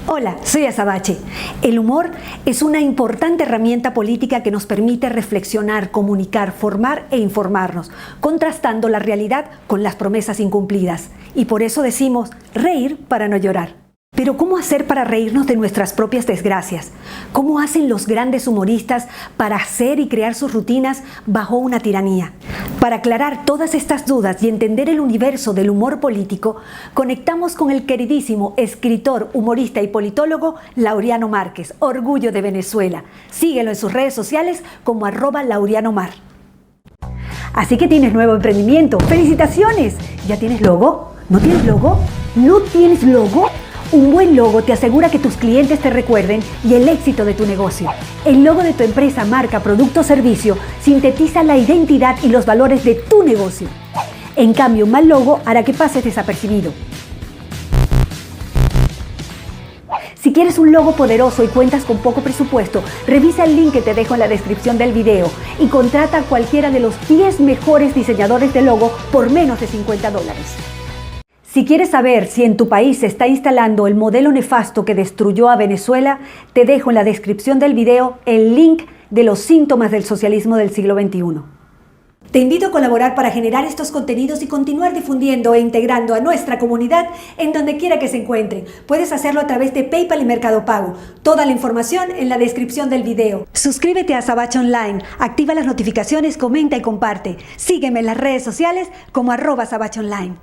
Hola, soy Azabache. El humor es una importante herramienta política que nos permite reflexionar, comunicar, formar e informarnos, contrastando la realidad con las promesas incumplidas. Y por eso decimos, reír para no llorar. Pero ¿cómo hacer para reírnos de nuestras propias desgracias? ¿Cómo hacen los grandes humoristas para hacer y crear sus rutinas bajo una tiranía? Para aclarar todas estas dudas y entender el universo del humor político, conectamos con el queridísimo escritor, humorista y politólogo Laureano Márquez, orgullo de Venezuela. Síguelo en sus redes sociales como @LaureanoMar. Así que tienes nuevo emprendimiento. ¡Felicitaciones! ¿Ya tienes logo? ¿No tienes logo? ¿No tienes logo? Un buen logo te asegura que tus clientes te recuerden y el éxito de tu negocio. El logo de tu empresa, marca, producto o servicio sintetiza la identidad y los valores de tu negocio. En cambio, un mal logo hará que pases desapercibido. Si quieres un logo poderoso y cuentas con poco presupuesto, revisa el link que te dejo en la descripción del video y contrata a cualquiera de los 10 mejores diseñadores de logo por menos de $50. Si quieres saber si en tu país se está instalando el modelo nefasto que destruyó a Venezuela, te dejo en la descripción del video el link de los síntomas del socialismo del siglo XXI. Te invito a colaborar para generar estos contenidos y continuar difundiendo e integrando a nuestra comunidad en donde quiera que se encuentren. Puedes hacerlo a través de PayPal y Mercado Pago. Toda la información en la descripción del video. Suscríbete a Azabache Online, activa las notificaciones, comenta y comparte. Sígueme en las redes sociales como @Azabache Online.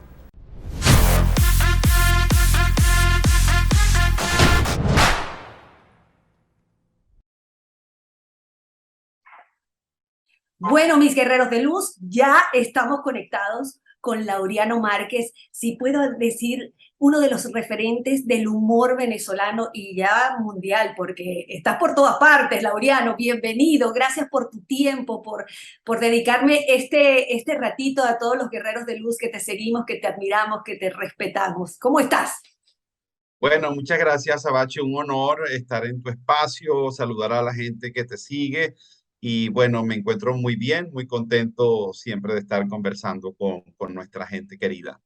Bueno, mis guerreros de luz, ya estamos conectados con Laureano Márquez, si puedo decir, uno de los referentes del humor venezolano y ya mundial, porque estás por todas partes, Laureano, bienvenido, gracias por tu tiempo, por dedicarme este ratito a todos los guerreros de luz que te seguimos, que te admiramos, que te respetamos. ¿Cómo estás? Bueno, muchas gracias, Abache. Un honor estar en tu espacio, saludar a la gente que te sigue. Y bueno, me encuentro muy bien, muy contento siempre de estar conversando con nuestra gente querida.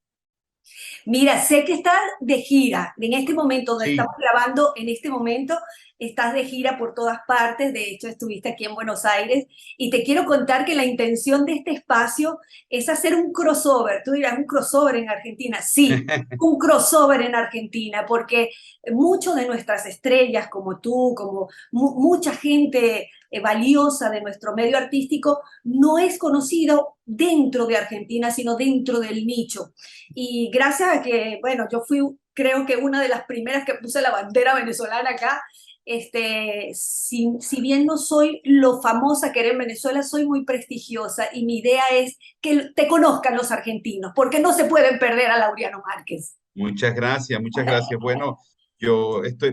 Mira, sé que estás de gira, en este momento, donde Sí, estamos grabando, en este momento estás de gira por todas partes, de hecho estuviste aquí en Buenos Aires, y te quiero contar que la intención de este espacio es hacer un crossover. Tú dirás, ¿un crossover en Argentina? Sí, un crossover en Argentina, porque muchos de nuestras estrellas, como tú, como mucha gente valiosa de nuestro medio artístico, no es conocido dentro de Argentina, sino dentro del nicho. Y gracias a que, bueno, yo fui, creo que una de las primeras que puse la bandera venezolana acá, si bien no soy lo famosa que era en Venezuela, soy muy prestigiosa y mi idea es que te conozcan los argentinos, porque no se pueden perder a Laureano Márquez. muchas gracias, muchas gracias. Bueno,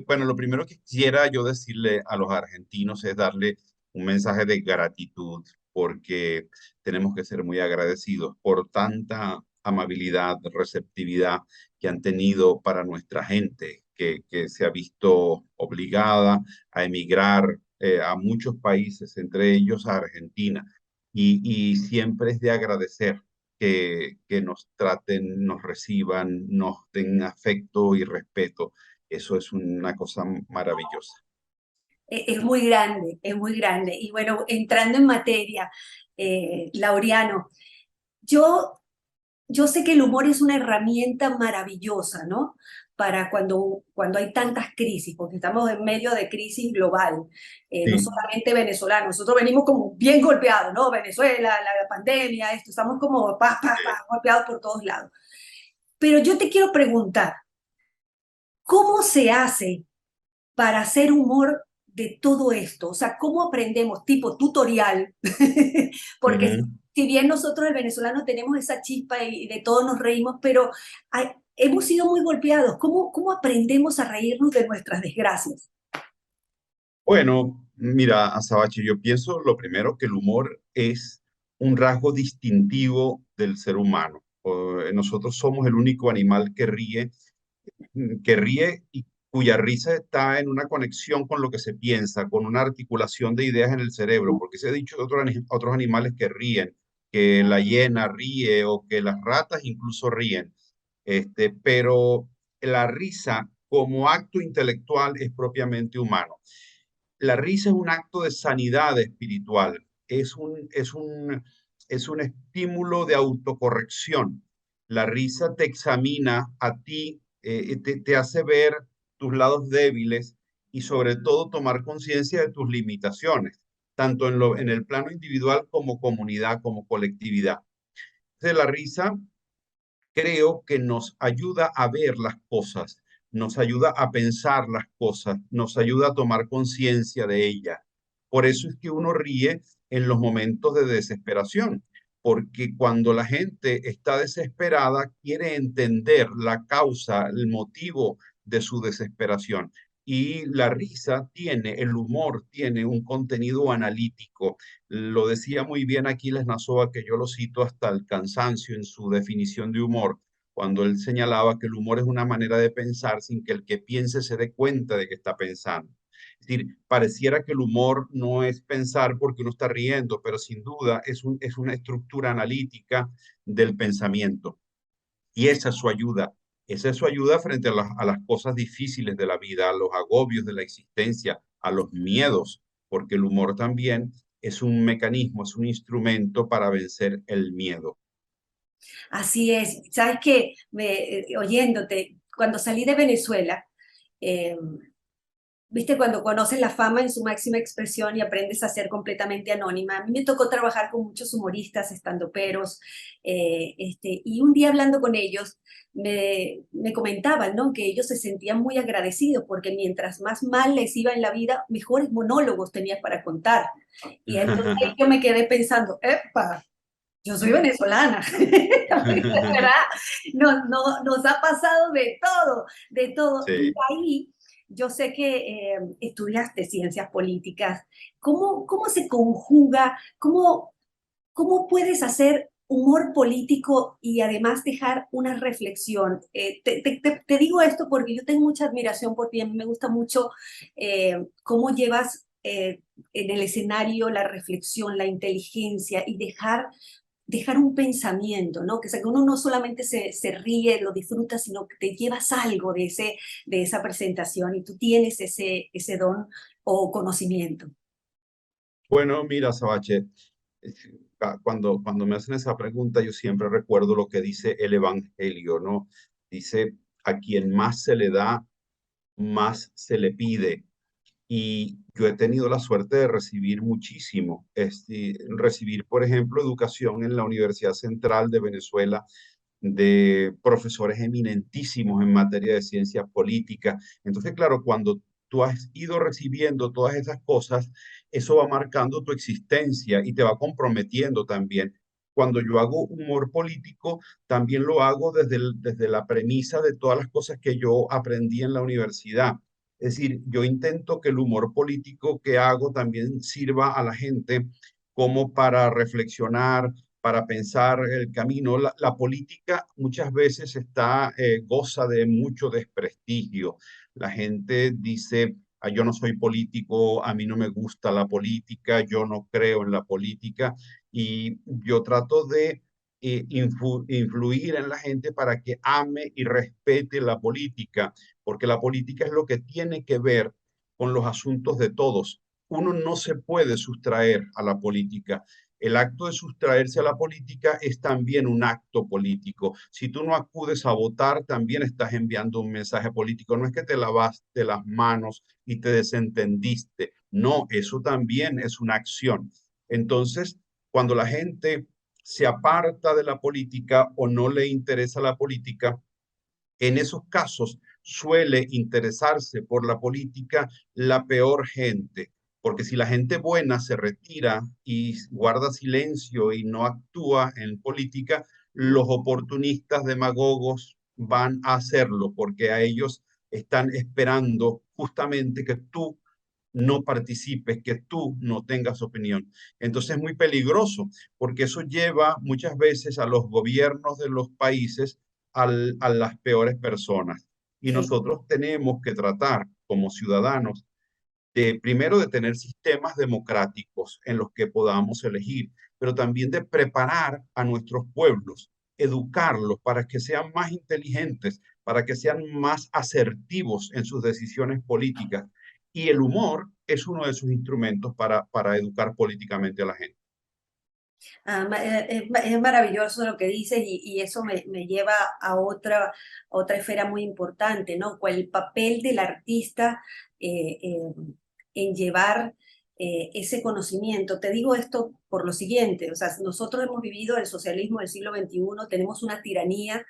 bueno, lo primero que quisiera yo decirle a los argentinos es darle un mensaje de gratitud, porque tenemos que ser muy agradecidos por tanta amabilidad, receptividad que han tenido para nuestra gente, que se ha visto obligada a emigrar a muchos países, entre ellos a Argentina. Y siempre es de agradecer que nos traten, nos reciban, nos den afecto y respeto. Eso es una cosa maravillosa. Es muy grande, es muy grande. Y bueno, entrando en materia, Laureano, yo yo sé que el humor es una herramienta maravillosa, ¿no? Para cuando hay tantas crisis, porque estamos en medio de crisis global, no Sí. solamente venezolana, nosotros venimos como bien golpeados, ¿no? Venezuela, la pandemia, esto, estamos como golpeados por todos lados. Pero yo te quiero preguntar, ¿cómo se hace para hacer humor de todo esto? O sea, ¿cómo aprendemos? Tipo tutorial. Porque Ujú. si bien nosotros el venezolano tenemos esa chispa y de todo nos reímos, pero hemos sido muy golpeados. ¿Cómo aprendemos a reírnos de nuestras desgracias? Bueno, mira, Azabache, yo pienso lo primero que el humor es un rasgo distintivo del ser humano. Nosotros somos el único animal que ríe y cuya risa está en una conexión con lo que se piensa, con una articulación de ideas en el cerebro, porque se ha dicho de otros animales que ríen, que la hiena ríe o que las ratas incluso ríen, pero la risa como acto intelectual es propiamente humano. La risa es un acto de sanidad espiritual, es un estímulo de autocorrección. La risa te examina a ti, te hace ver tus lados débiles y sobre todo tomar conciencia de tus limitaciones, tanto en el plano individual como comunidad, como colectividad. De la risa creo que nos ayuda a ver las cosas, nos ayuda a pensar las cosas, nos ayuda a tomar conciencia de ellas. Por eso es que uno ríe en los momentos de desesperación, porque cuando la gente está desesperada, quiere entender la causa, el motivo de su desesperación. Y la risa tiene, el humor tiene un contenido analítico. Lo decía muy bien Aquiles Nazoa, que yo lo cito hasta el cansancio en su definición de humor, cuando él señalaba que el humor es una manera de pensar sin que el que piense se dé cuenta de que está pensando. Es decir, pareciera que el humor no es pensar porque uno está riendo, pero sin duda es una estructura analítica del pensamiento. Y esa es su ayuda. Esa es su ayuda frente a las cosas difíciles de la vida, a los agobios de la existencia, a los miedos, porque el humor también es un mecanismo, es un instrumento para vencer el miedo. Así es. Sabes que, oyéndote, cuando salí de Venezuela, eh, viste, cuando conoces la fama en su máxima expresión y aprendes a ser completamente anónima. A mí me tocó trabajar con muchos humoristas, estandoperos, y un día hablando con ellos, me comentaban, ¿no? Que ellos se sentían muy agradecidos porque mientras más mal les iba en la vida, mejores monólogos tenías para contar. Y entonces yo me quedé pensando, ¡epa! Yo soy venezolana, ¿verdad? Nos ha pasado de todo, de todo. Y Sí. ahí yo sé que estudiaste ciencias políticas. ¿Cómo se conjuga? ¿Cómo puedes hacer humor político y además dejar una reflexión? Te digo esto porque yo tengo mucha admiración por ti. A mí me gusta mucho cómo llevas en el escenario la reflexión, la inteligencia y dejar un pensamiento, ¿no? Que, o sea, que uno no solamente se ríe, lo disfruta, sino que te llevas algo de esa presentación y tú tienes ese don o conocimiento. Bueno, mira, Sabache, cuando me hacen esa pregunta, yo siempre recuerdo lo que dice el Evangelio, ¿no? Dice, a quien más se le da, más se le pide. Y yo he tenido la suerte de recibir muchísimo, recibir, por ejemplo, educación en la Universidad Central de Venezuela, de profesores eminentísimos en materia de ciencia política. Entonces, claro, cuando tú has ido recibiendo todas esas cosas, eso va marcando tu existencia y te va comprometiendo también. Cuando yo hago humor político, también lo hago desde la premisa de todas las cosas que yo aprendí en la universidad. Es decir, yo intento que el humor político que hago también sirva a la gente como para reflexionar, para pensar el camino. La política muchas veces goza de mucho desprestigio. La gente dice, "Ah, yo no soy político, a mí no me gusta la política, yo no creo en la política", y yo trato de influir en la gente para que ame y respete la política, porque la política es lo que tiene que ver con los asuntos de todos. Uno no se puede sustraer a la política. El acto de sustraerse a la política es también un acto político. Si tú no acudes a votar, también estás enviando un mensaje político. No es que te lavaste las manos y te desentendiste. No, eso también es una acción. Entonces, cuando la gente se aparta de la política o no le interesa la política, en esos casos suele interesarse por la política la peor gente, porque si la gente buena se retira y guarda silencio y no actúa en política, los oportunistas demagogos van a hacerlo, porque a ellos están esperando justamente que tú no participes, que tú no tengas opinión. Entonces es muy peligroso, porque eso lleva muchas veces a los gobiernos de los países a las peores personas. Y Sí. nosotros tenemos que tratar como ciudadanos primero de tener sistemas democráticos en los que podamos elegir, pero también de preparar a nuestros pueblos educarlos para que sean más inteligentes, para que sean más asertivos en sus decisiones políticas. Y el humor es uno de sus instrumentos para educar políticamente a la gente. Es maravilloso lo que dices y eso me lleva a otra esfera muy importante, ¿no? El papel del artista en llevar ese conocimiento. Te digo esto por lo siguiente, o sea, nosotros hemos vivido el socialismo del siglo XXI, tenemos una tiranía,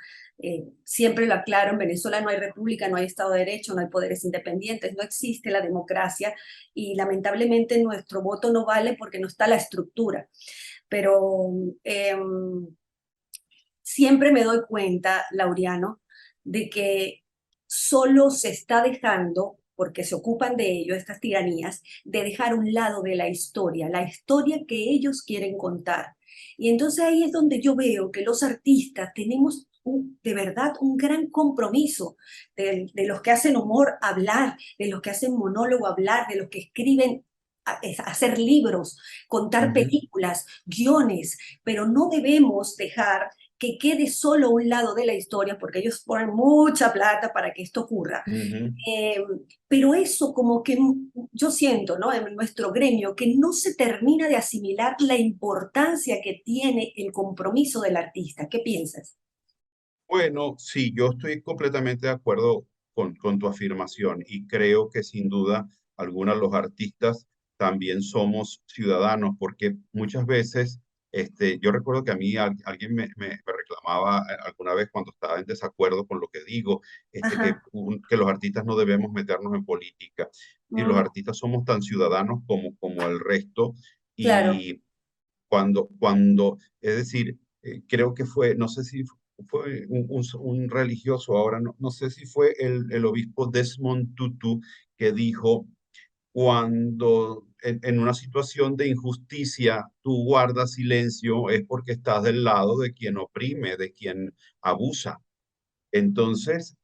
siempre lo aclaro, en Venezuela no hay república, no hay Estado de Derecho, no hay poderes independientes, no existe la democracia y lamentablemente nuestro voto no vale porque no está la estructura. Pero siempre me doy cuenta, Laureano, de que solo se está dejando, porque se ocupan de ello, estas tiranías, de dejar un lado de la historia que ellos quieren contar. Y entonces ahí es donde yo veo que los artistas tenemos de verdad un gran compromiso de los que hacen humor hablar, de los que hacen monólogo hablar, de los que escriben hacer libros, contar películas, guiones, pero no debemos dejar que quede solo un lado de la historia, porque ellos ponen mucha plata para que esto ocurra. Eh, pero eso como que yo siento, ¿no? En nuestro gremio, que no se termina de asimilar la importancia que tiene el compromiso del artista. ¿Qué piensas? Bueno, sí, yo estoy completamente de acuerdo con tu afirmación y creo que sin duda algunos de los artistas también somos ciudadanos porque muchas veces, yo recuerdo que a mí alguien me reclamaba alguna vez cuando estaba en desacuerdo con lo que digo, Ajá. que los artistas no debemos meternos en política y los Mm, artistas somos tan ciudadanos como el resto claro. y es decir, creo que fue, no sé si fue un religioso ahora, no sé si fue el obispo Desmond Tutu que dijo, cuando en una situación de injusticia tú guardas silencio es porque estás del lado de quien oprime, de quien abusa. Entonces,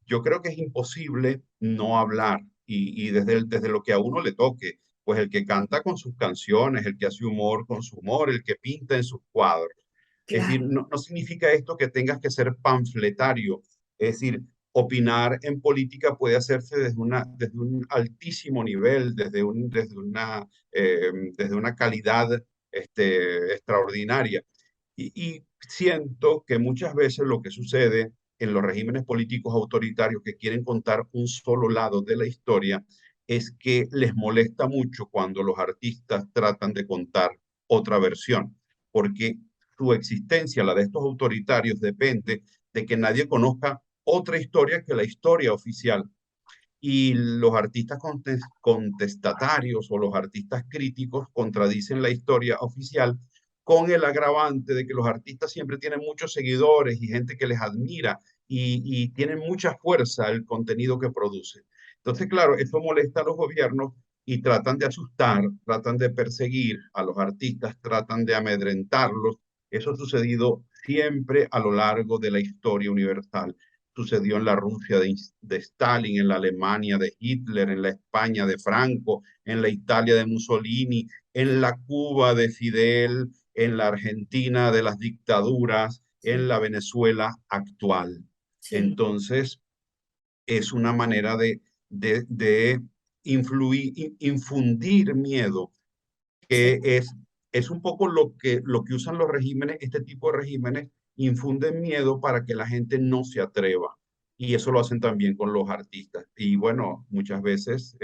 yo creo que es imposible no hablar y desde lo que a uno le toque, pues el que canta con sus canciones, el que hace humor con su humor, el que pinta en sus cuadros. Es decir, Claro. no significa esto que tengas que ser panfletario. Es decir, opinar en política puede hacerse desde un altísimo nivel, desde una calidad extraordinaria. Y siento que muchas veces lo que sucede en los regímenes políticos autoritarios que quieren contar un solo lado de la historia es que les molesta mucho cuando los artistas tratan de contar otra versión, porque su existencia, la de estos autoritarios, depende de que nadie conozca otra historia que la historia oficial. Y los artistas contestatarios o los artistas críticos contradicen la historia oficial con el agravante de que los artistas siempre tienen muchos seguidores y gente que les admira y tienen mucha fuerza el contenido que producen. Entonces, claro, eso molesta a los gobiernos y tratan de asustar, tratan de perseguir a los artistas, tratan de amedrentarlos. Eso ha sucedido siempre a lo largo de la historia universal. Sucedió en la Rusia de Stalin, en la Alemania de Hitler, en la España de Franco, en la Italia de Mussolini, en la Cuba de Fidel, en la Argentina de las dictaduras, en Sí, la Venezuela actual. sí, Entonces, es una manera de infundir miedo, sí. que es un poco lo que usan los regímenes, este tipo de regímenes, infunden miedo para que la gente no se atreva. Y eso lo hacen también con los artistas. Y bueno, muchas veces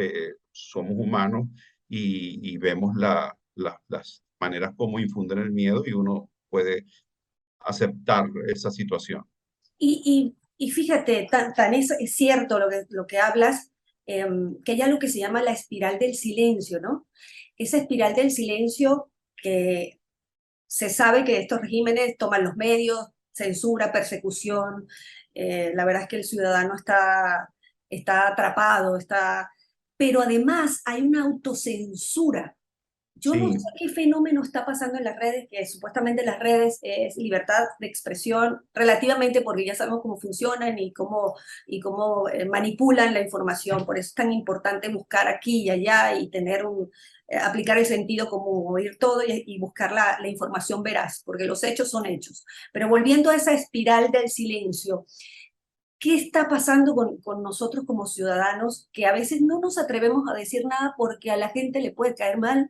somos humanos y vemos las maneras como infunden el miedo y uno puede aceptar esa situación. Y fíjate, tan es cierto lo que hablas, que hay algo que se llama la espiral del silencio, ¿no? Esa espiral del silencio que se sabe que estos regímenes toman los medios, censura, persecución, la verdad es que el ciudadano está atrapado, pero además hay una autocensura. Yo no sé Sí, qué fenómeno está pasando en las redes, que supuestamente las redes es libertad de expresión relativamente porque ya sabemos cómo funcionan y cómo manipulan la información. Por eso es tan importante buscar aquí y allá y aplicar el sentido común, oír todo y buscar la información veraz, porque los hechos son hechos. Pero volviendo a esa espiral del silencio, ¿qué está pasando con nosotros como ciudadanos que a veces no nos atrevemos a decir nada porque a la gente le puede caer mal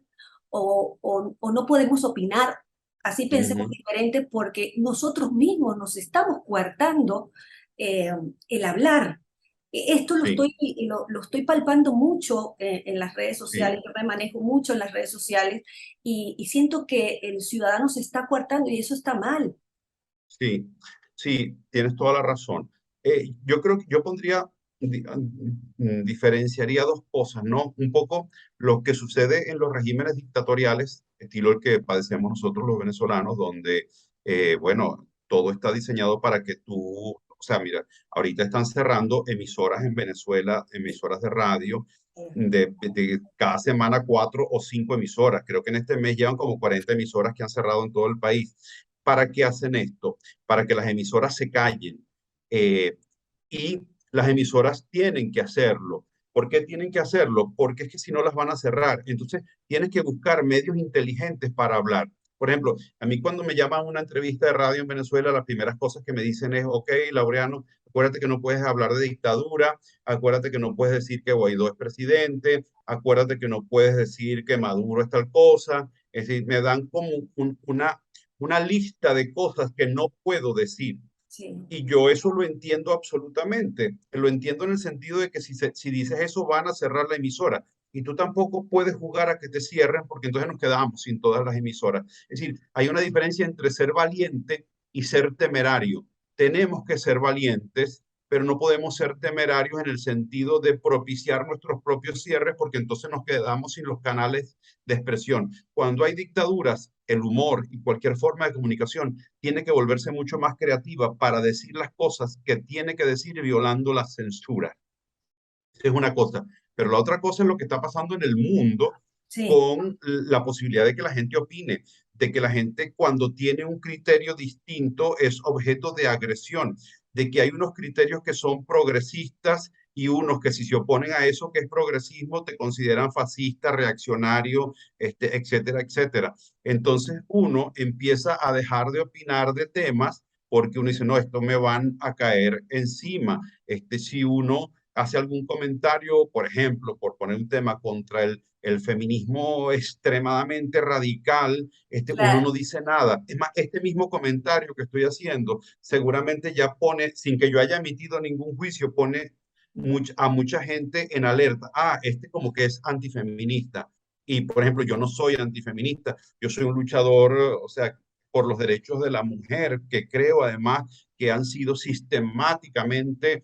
o no podemos opinar, así pensemos ujú, diferente porque nosotros mismos nos estamos coartando eh, el hablar? Esto sí, lo estoy palpando mucho en las redes sí, sociales, yo me manejo mucho en las redes sociales y siento que el ciudadano se está coartando y eso está mal. sí, sí, tienes toda la razón. Yo creo que yo pondría, diferenciaría dos cosas, ¿no? Un poco lo que sucede en los regímenes dictatoriales, estilo el que padecemos nosotros los venezolanos, donde, bueno, todo está diseñado para que tú, o sea, mira, ahorita están cerrando emisoras en Venezuela, emisoras de radio, de cada semana 4 o 5 emisoras. Creo que en este mes llevan como 40 emisoras que han cerrado en todo el país. ¿Para qué hacen esto? Para que las emisoras se callen. Eh, y las emisoras tienen que hacerlo. ¿Por qué tienen que hacerlo? Porque es que si no las van a cerrar. Entonces, tienes que buscar medios inteligentes para hablar. Por ejemplo, a mí cuando me llaman a una entrevista de radio en Venezuela, las primeras cosas que me dicen es, ok, Laureano, acuérdate que no puedes hablar de dictadura, acuérdate que no puedes decir que Guaidó es presidente, acuérdate que no puedes decir que Maduro es tal cosa. Es decir, me dan como una lista de cosas que no puedo decir. Sí, Y yo eso lo entiendo absolutamente. Lo entiendo en el sentido de que si dices eso van a cerrar la emisora. Y tú tampoco puedes jugar a que te cierren porque entonces nos quedamos sin todas las emisoras. Es decir, hay una diferencia entre ser valiente y ser temerario. Tenemos que ser valientes, pero no podemos ser temerarios en el sentido de propiciar nuestros propios cierres porque entonces nos quedamos sin los canales de expresión. Cuando hay dictaduras, el humor y cualquier forma de comunicación tiene que volverse mucho más creativa para decir las cosas que tiene que decir violando la censura. Es una cosa. Pero la otra cosa es lo que está pasando en el mundo sí, con la posibilidad de que la gente opine, de que la gente cuando tiene un criterio distinto es objeto de agresión, de que hay unos criterios que son progresistas y unos que si se oponen a eso que es progresismo te consideran fascista, reaccionario, etcétera, etcétera. Entonces uno empieza a dejar de opinar de temas porque uno dice, no, esto me van a caer encima. Si uno hace algún comentario, por ejemplo, por poner un tema contra el feminismo extremadamente radical, uno claro. no dice nada. Es más, este mismo comentario que estoy haciendo seguramente ya pone, sin que yo haya emitido ningún juicio, pone a mucha gente en alerta. Ah, como que es antifeminista. Y, por ejemplo, yo no soy antifeminista, yo soy un luchador, o sea, por los derechos de la mujer, que creo además que han sido sistemáticamente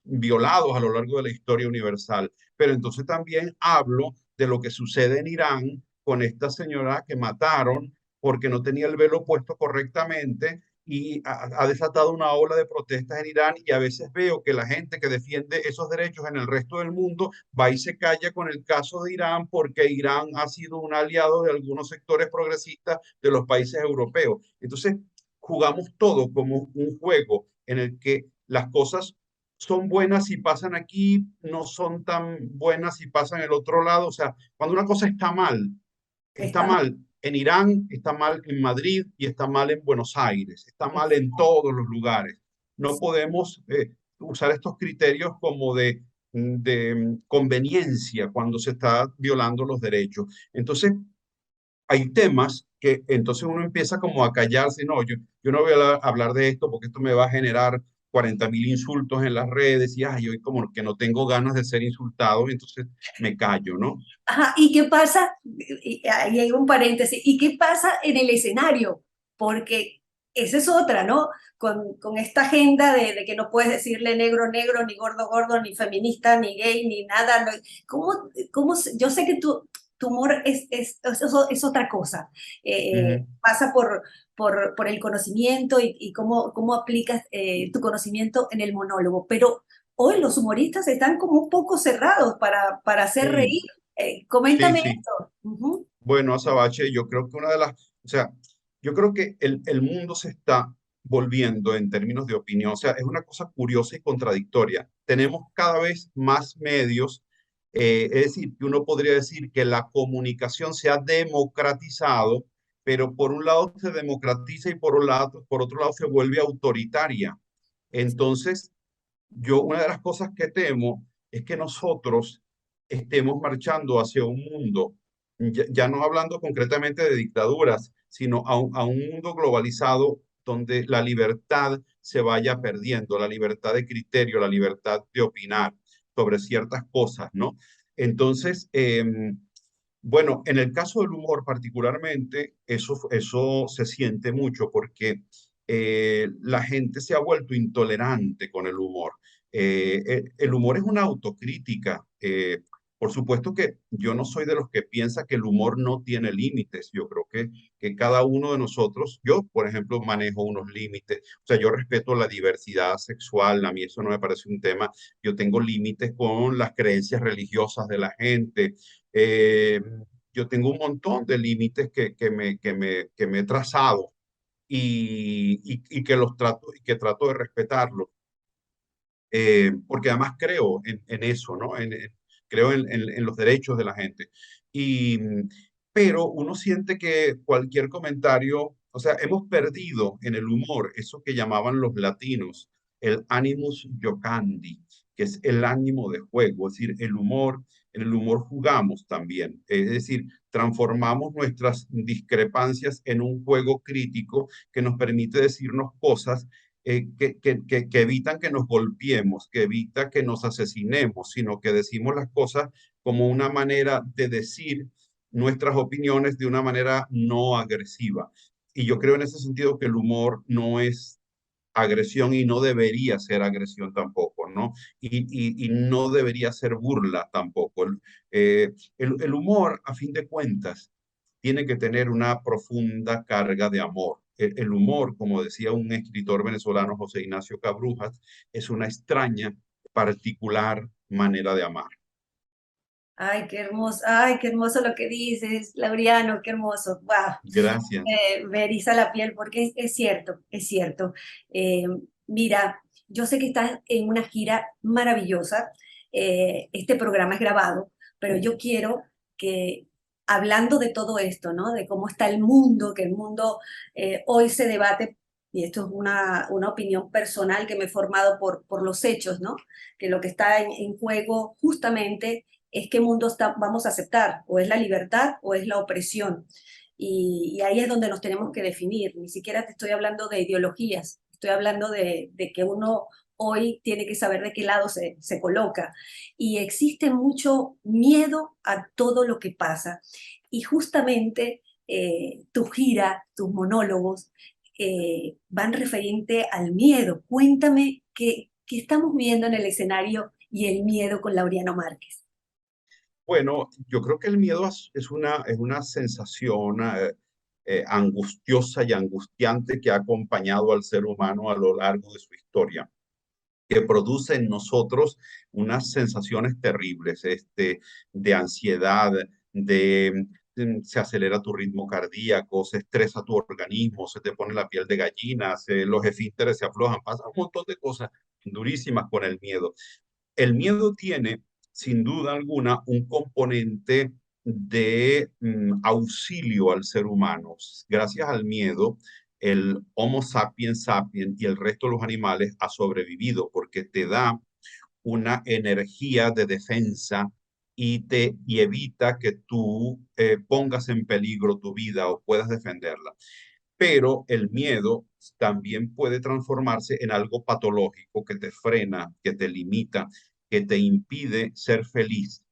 violados a lo largo de la historia universal. Pero entonces también hablo de lo que sucede en Irán con esta señora que mataron porque no tenía el velo puesto correctamente y ha desatado una ola de protestas en Irán y a veces veo que la gente que defiende esos derechos en el resto del mundo va y se calla con el caso de Irán porque Irán ha sido un aliado de algunos sectores progresistas de los países europeos. Entonces, jugamos todo como un juego en el que las cosas son buenas si pasan aquí, no son tan buenas si pasan en el otro lado. O sea, cuando una cosa está Está mal. mal en Irán, está mal en Madrid y está mal en Buenos Aires, está mal en todos los lugares. No podemos usar estos criterios como de conveniencia cuando se está violando los derechos. Entonces, hay temas que entonces uno empieza como a callarse, no, yo no voy a hablar de esto porque esto me va a generar 40.000 insultos en las redes y ay, hoy como que no tengo ganas de ser insultado, entonces me callo, ¿no? Ajá, ¿y qué pasa? Y ahí hay un paréntesis. ¿Y qué pasa en el escenario? Porque esa es otra, ¿no? Con esta agenda de que no puedes decirle negro, negro, ni gordo, gordo, ni feminista, ni gay, ni nada. Yo sé que tu humor es otra cosa. Ujú. Pasa por el conocimiento y cómo aplicas tu conocimiento en el monólogo. Pero hoy los humoristas están como un poco cerrados para hacer Sí, reír. Sí, Coméntame sí. esto. Ujú. Bueno, Azabache, yo creo que o sea, yo creo que el mundo se está volviendo en términos de opinión, o sea, es una cosa curiosa y contradictoria. Tenemos cada vez más medios, es decir, que uno podría decir que la comunicación se ha democratizado, pero por un lado se democratiza y por otro lado se vuelve autoritaria. Entonces, una de las cosas que temo es que nosotros estemos marchando hacia un mundo, ya no hablando concretamente de dictaduras, sino a un mundo globalizado donde la libertad se vaya perdiendo, la libertad de criterio, la libertad de opinar sobre ciertas cosas, ¿no? Entonces, bueno, en el caso del humor particularmente, eso se siente mucho porque la gente se ha vuelto intolerante con el humor. El humor es una autocrítica. Por supuesto que yo no soy de los que piensa que el humor no tiene límites. Yo creo que cada uno de nosotros, yo por ejemplo manejo unos límites. O sea, yo respeto la diversidad sexual, a mí eso no me parece un tema. Yo tengo límites con las creencias religiosas de la gente. Eh, yo tengo un montón de límites que me he trazado y que los trato, y que trato de respetarlos, porque además creo en eso, ¿no? Creo en los derechos de la gente. Y, pero uno siente que cualquier comentario, o sea, hemos perdido en el humor eso que llamaban los latinos el animus jocandi, que es el ánimo de juego, es decir, el humor, en el humor jugamos también, es decir, transformamos nuestras discrepancias en un juego crítico que nos permite decirnos cosas que evitan que nos golpeemos, que evita que nos asesinemos, sino que decimos las cosas como una manera de decir nuestras opiniones de una manera no agresiva. Y yo creo en ese sentido que el humor no es agresión y no debería ser agresión tampoco, ¿no? Y no debería ser burla tampoco. El humor, a fin de cuentas, tiene que tener una profunda carga de amor. El humor, como decía un escritor venezolano, José Ignacio Cabrujas, es una extraña, particular manera de amar. Ay, qué hermoso lo que dices, Laureano, qué hermoso. Wow. Gracias. Me eriza la piel porque es cierto, es cierto. Eh, Mira, yo sé que estás en una gira maravillosa. Este programa es grabado, pero yo quiero que, hablando de todo esto, ¿no? De cómo está el mundo, que el mundo hoy se debate, y esto es una opinión personal que me he formado por los hechos, ¿no? Que lo que está en juego justamente es qué mundo vamos a aceptar, o es la libertad o es la opresión. Y ahí es donde nos tenemos que definir. Ni siquiera te estoy hablando de ideologías, estoy hablando de que uno hoy tiene que saber de qué lado se coloca. Y existe mucho miedo a todo lo que pasa. Y justamente tu gira, tus monólogos, van referente al miedo. Cuéntame qué estamos viendo en el escenario y el miedo con Laureano Márquez. Bueno, yo creo que el miedo es una sensación angustiosa y angustiante que ha acompañado al ser humano a lo largo de su historia, que produce en nosotros unas sensaciones terribles, de ansiedad, se acelera tu ritmo cardíaco, se estresa tu organismo, se te pone la piel de gallina, los esfínteres se aflojan, pasan un montón de cosas durísimas con el miedo. El miedo tiene, sin duda alguna, un componente de auxilio al ser humano. Gracias al miedo, el Homo sapiens sapiens y el resto de los animales ha sobrevivido porque te da una energía de defensa y evita que tú pongas en peligro tu vida o puedas defenderla. Pero el miedo también puede transformarse en algo patológico que te frena, que te limita, que te impide ser feliz.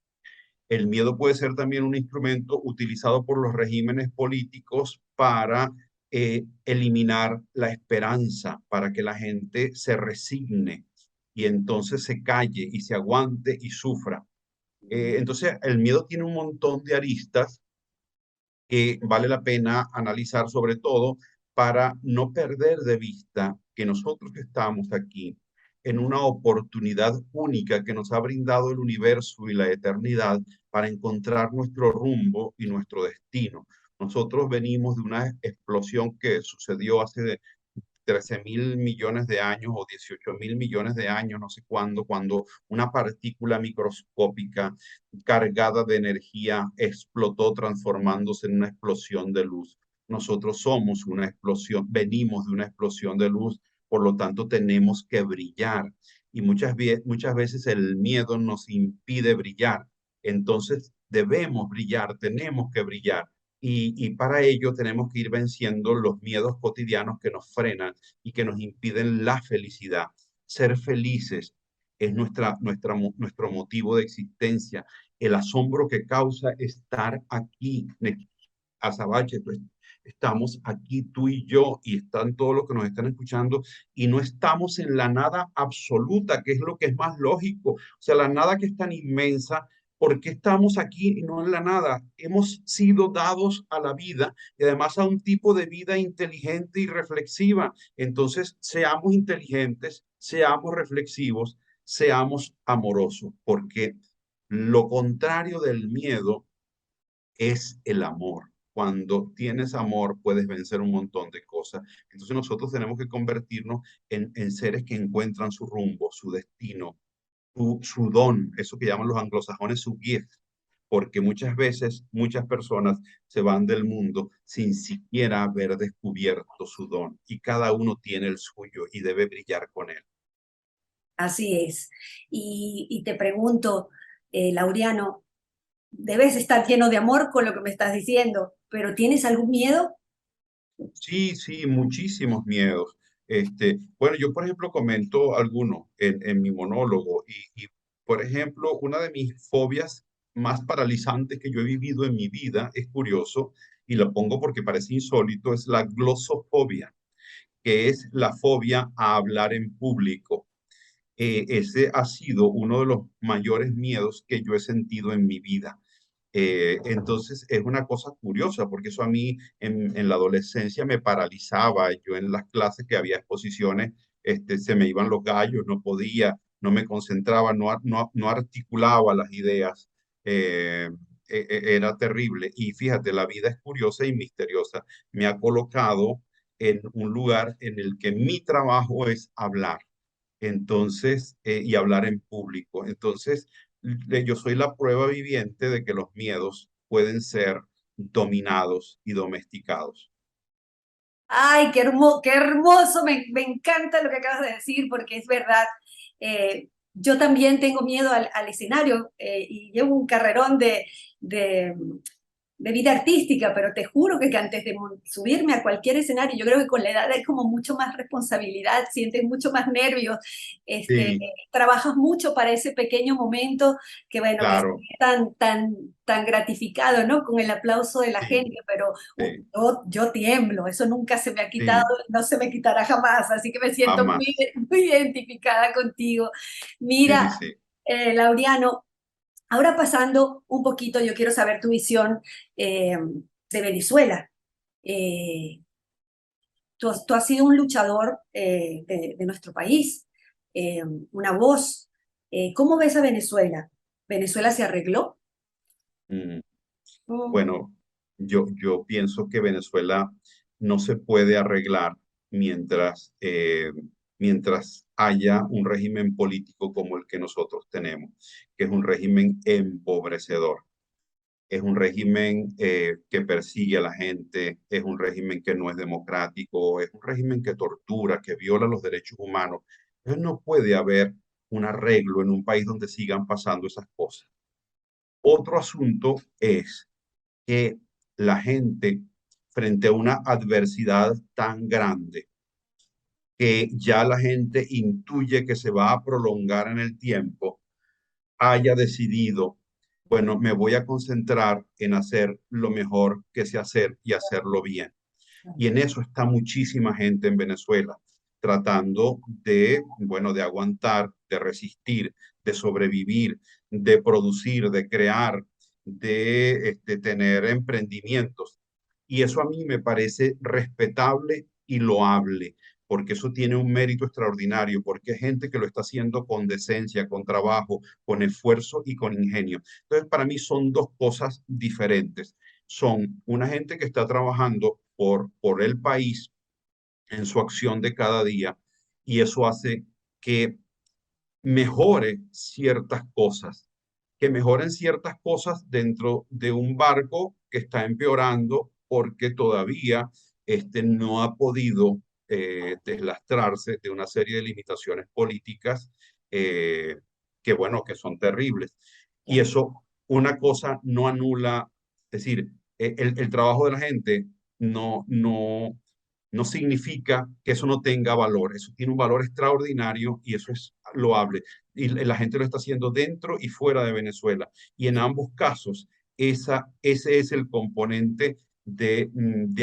El miedo puede ser también un instrumento utilizado por los regímenes políticos para eliminar la esperanza, para que la gente se resigne y entonces se calle y se aguante y sufra. Entonces, el miedo tiene un montón de aristas que vale la pena analizar, sobre todo para no perder de vista que nosotros que estamos aquí en una oportunidad única que nos ha brindado el universo y la eternidad para encontrar nuestro rumbo y nuestro destino. Nosotros venimos de una explosión que sucedió hace 13.000 millones de años o 18.000 millones de años, no sé cuándo, cuando una partícula microscópica cargada de energía explotó transformándose en una explosión de luz. Nosotros somos una explosión, venimos de una explosión de luz, por lo tanto tenemos que brillar. Y muchas veces el miedo nos impide brillar. Entonces debemos brillar, tenemos que brillar. Y para ello tenemos que ir venciendo los miedos cotidianos que nos frenan y que nos impiden la felicidad. Ser felices es nuestro motivo de existencia, el asombro que causa estar aquí. Azabache, pues, estamos aquí tú y yo y están todos los que nos están escuchando y no estamos en la nada absoluta, que es lo que es más lógico. O sea, la nada que es tan inmensa. ¿Por qué estamos aquí y no en la nada? Hemos sido dados a la vida y además a un tipo de vida inteligente y reflexiva. Entonces, seamos inteligentes, seamos reflexivos, seamos amorosos, porque lo contrario del miedo es el amor. Cuando tienes amor, puedes vencer un montón de cosas. Entonces nosotros tenemos que convertirnos en seres que encuentran su rumbo, su destino, su don, eso que llaman los anglosajones su gift, porque muchas veces muchas personas se van del mundo sin siquiera haber descubierto su don y cada uno tiene el suyo y debe brillar con él. Así es. Y te pregunto, Laureano, debes estar lleno de amor con lo que me estás diciendo, pero ¿tienes algún miedo? Sí, sí, muchísimos miedos. Bueno, yo por ejemplo comento algunos en mi monólogo por ejemplo, una de mis fobias más paralizantes que yo he vivido en mi vida, es curioso, y lo pongo porque parece insólito, es la glosofobia, que es la fobia a hablar en público. Ese ha sido uno de los mayores miedos que yo he sentido en mi vida. Entonces es una cosa curiosa porque eso a mí en la adolescencia me paralizaba. Yo en las clases que había exposiciones, se me iban los gallos, no podía, no me concentraba, no articulaba las ideas. Era terrible. Y fíjate, la vida es curiosa y misteriosa. Me ha colocado en un lugar en el que mi trabajo es hablar. Entonces, y hablar en público. Entonces, yo soy la prueba viviente de que los miedos pueden ser dominados y domesticados. Ay, qué hermoso, me encanta lo que acabas de decir porque es verdad. Yo también tengo miedo al escenario y llevo un carrerón de, de vida artística, pero te juro que antes de subirme a cualquier escenario, yo creo que con la edad hay como mucho más responsabilidad, sientes mucho más nervios, Sí, trabajas mucho para ese pequeño momento que, bueno, que es claro, tan gratificado, ¿no? Con el aplauso de la sí, gente, pero sí, yo tiemblo, eso nunca se me ha quitado, sí, no se me quitará jamás, así que me siento muy, jamás. muy identificada contigo. Sí, Mira, sí. Laureano, ahora pasando un poquito, yo quiero saber tu visión de Venezuela. Eh, tú has sido un luchador de nuestro país, una voz. ¿Cómo ves a Venezuela? ¿Venezuela se arregló? Mm, Mm. Bueno, yo pienso que Venezuela no se puede arreglar mientras, mientras haya un régimen político como el que nosotros tenemos, que es un régimen empobrecedor. Es un régimen que persigue a la gente, es un régimen que no es democrático, es un régimen que tortura, que viola los derechos humanos. Entonces no puede haber un arreglo en un país donde sigan pasando esas cosas. Otro asunto es que la gente, frente a una adversidad tan grande, que ya la gente intuye que se va a prolongar en el tiempo, haya decidido, bueno, me voy a concentrar en hacer lo mejor que sé hacer y hacerlo bien. Y en eso está muchísima gente en Venezuela, tratando de, bueno, de aguantar, de resistir, de sobrevivir, de producir, de crear, de tener emprendimientos. Y eso a mí me parece respetable y loable, porque eso tiene un mérito extraordinario, porque es gente que lo está haciendo con decencia, con trabajo, con esfuerzo y con ingenio. Entonces, para mí son dos cosas diferentes. Son una gente que está trabajando por el país en su acción de cada día, y eso hace que mejore ciertas cosas, que mejoren ciertas cosas dentro de un barco que está empeorando porque todavía no ha podido deslastrarse de una serie de limitaciones políticas que, bueno, que son terribles. Y eso, una cosa no anula, es decir, el trabajo de la gente no significa que eso no tenga valor. Eso tiene un valor extraordinario y eso es loable. Y la gente lo está haciendo dentro y fuera de Venezuela. Y en ambos casos, ese es el componente de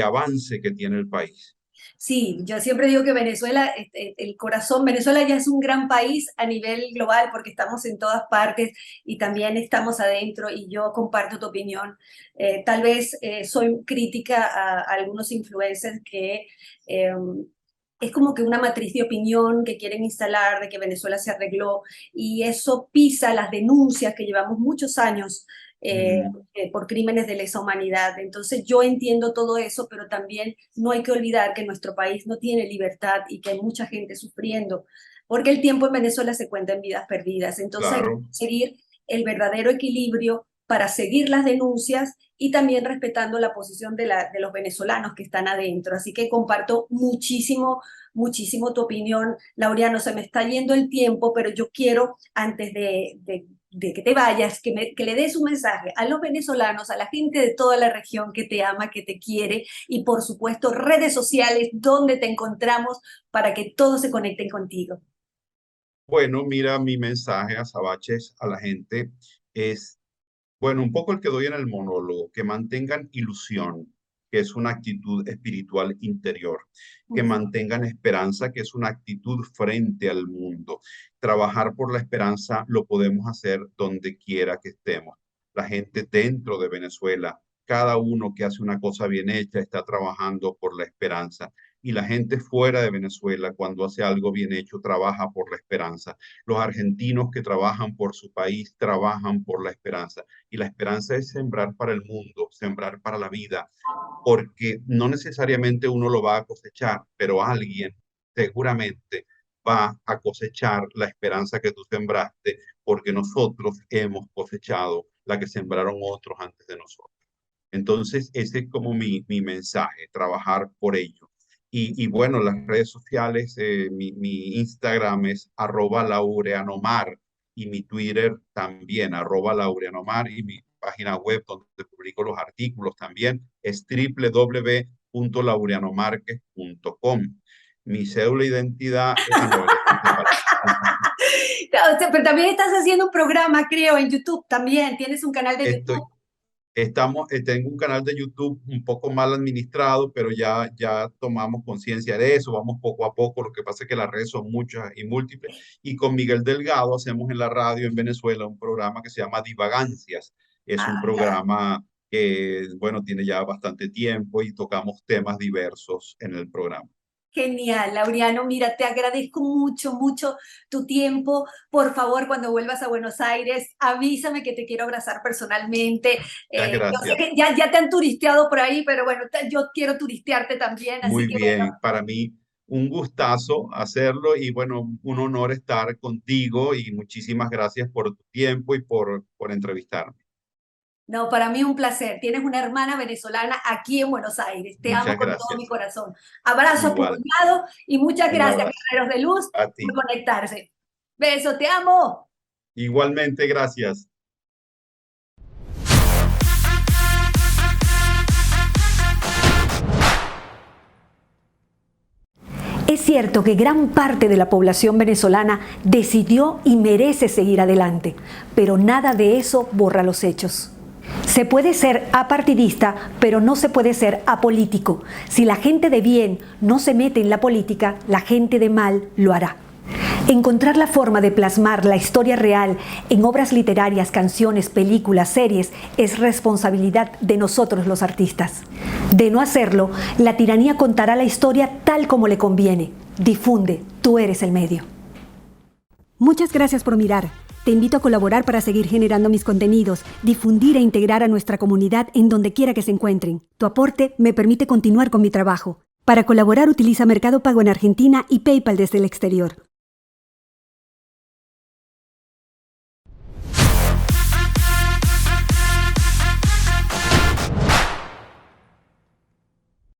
avance que tiene el país. Sí, yo siempre digo que Venezuela, el corazón, Venezuela ya es un gran país a nivel global porque estamos en todas partes y también estamos adentro y yo comparto tu opinión. Tal vez soy crítica a algunos influencers que es como que una matriz de opinión que quieren instalar de que Venezuela se arregló y eso pisa las denuncias que llevamos muchos años por crímenes de lesa humanidad. Entonces yo entiendo todo eso, pero también no hay que olvidar que nuestro país no tiene libertad y que hay mucha gente sufriendo, porque el tiempo en Venezuela se cuenta en vidas perdidas. Entonces hay Claro. que seguir el verdadero equilibrio para seguir las denuncias y también respetando la posición de los venezolanos que están adentro. Así que comparto muchísimo, muchísimo tu opinión, Laureano. Se me está yendo el tiempo, pero yo quiero, antes de que te vayas, que le des un mensaje a los venezolanos, a la gente de toda la región que te ama, que te quiere, y por supuesto redes sociales donde te encontramos para que todos se conecten contigo. Bueno, mira, mi mensaje a Sabaches, a la gente, es, bueno, un poco el que doy en el monólogo, que mantengan ilusión, que es una actitud espiritual interior, que mantengan esperanza, que es una actitud frente al mundo. Trabajar por la esperanza lo podemos hacer donde quiera que estemos. La gente dentro de Venezuela, cada uno que hace una cosa bien hecha está trabajando por la esperanza. Y la gente fuera de Venezuela, cuando hace algo bien hecho, trabaja por la esperanza. Los argentinos que trabajan por su país, trabajan por la esperanza. Y la esperanza es sembrar para el mundo, sembrar para la vida, porque no necesariamente uno lo va a cosechar, pero alguien seguramente va a cosechar la esperanza que tú sembraste, porque nosotros hemos cosechado la que sembraron otros antes de nosotros. Entonces, ese es como mi mensaje, trabajar por ello. Y bueno, las redes sociales, mi Instagram es @laureanomar y mi Twitter también, @laureanomar, y mi página web donde publico los artículos también es www.laureanomarquez.com. Mi cédula de identidad, no, Pero también estás haciendo un programa, creo, en YouTube también. Tienes un canal de estoy, YouTube. tengo un canal de YouTube un poco mal administrado, pero ya tomamos conciencia de eso, vamos poco a poco. Lo que pasa es que las redes son muchas y múltiples. Y con Miguel Delgado hacemos en la radio en Venezuela un programa que se llama Divagancias. Es un Ah, ya. programa que, bueno, tiene ya bastante tiempo y tocamos temas diversos en el programa. Genial, Laureano. Mira, te agradezco mucho, mucho tu tiempo. Por favor, cuando vuelvas a Buenos Aires, avísame que te quiero abrazar personalmente. Muchas Yo sé gracias. que ya te han turisteado por ahí, pero bueno, yo quiero turistearte también, así Muy que bueno, bien, para mí un gustazo hacerlo y bueno, un honor estar contigo y muchísimas gracias por tu tiempo y por entrevistarme. no, para mí un placer. Tienes una hermana venezolana aquí en Buenos Aires. Te amo Muchas con todo mi gracias. corazón. Abrazo Igual, apurado y muchas un gracias, abrazo guerreros de luz, a por ti. conectarse. Beso, te amo. Igualmente, gracias. Es cierto que gran parte de la población venezolana decidió y merece seguir adelante, pero nada de eso borra los hechos. Se puede ser apartidista, pero no se puede ser apolítico. Si la gente de bien no se mete en la política, la gente de mal lo hará. Encontrar la forma de plasmar la historia real en obras literarias, canciones, películas, series, es responsabilidad de nosotros los artistas. De no hacerlo, la tiranía contará la historia tal como le conviene. Difunde, tú eres el medio. Muchas gracias por mirar. Te invito a colaborar para seguir generando mis contenidos, difundir e integrar a nuestra comunidad en donde quiera que se encuentren. Tu aporte me permite continuar con mi trabajo. Para colaborar utiliza Mercado Pago en Argentina y PayPal desde el exterior.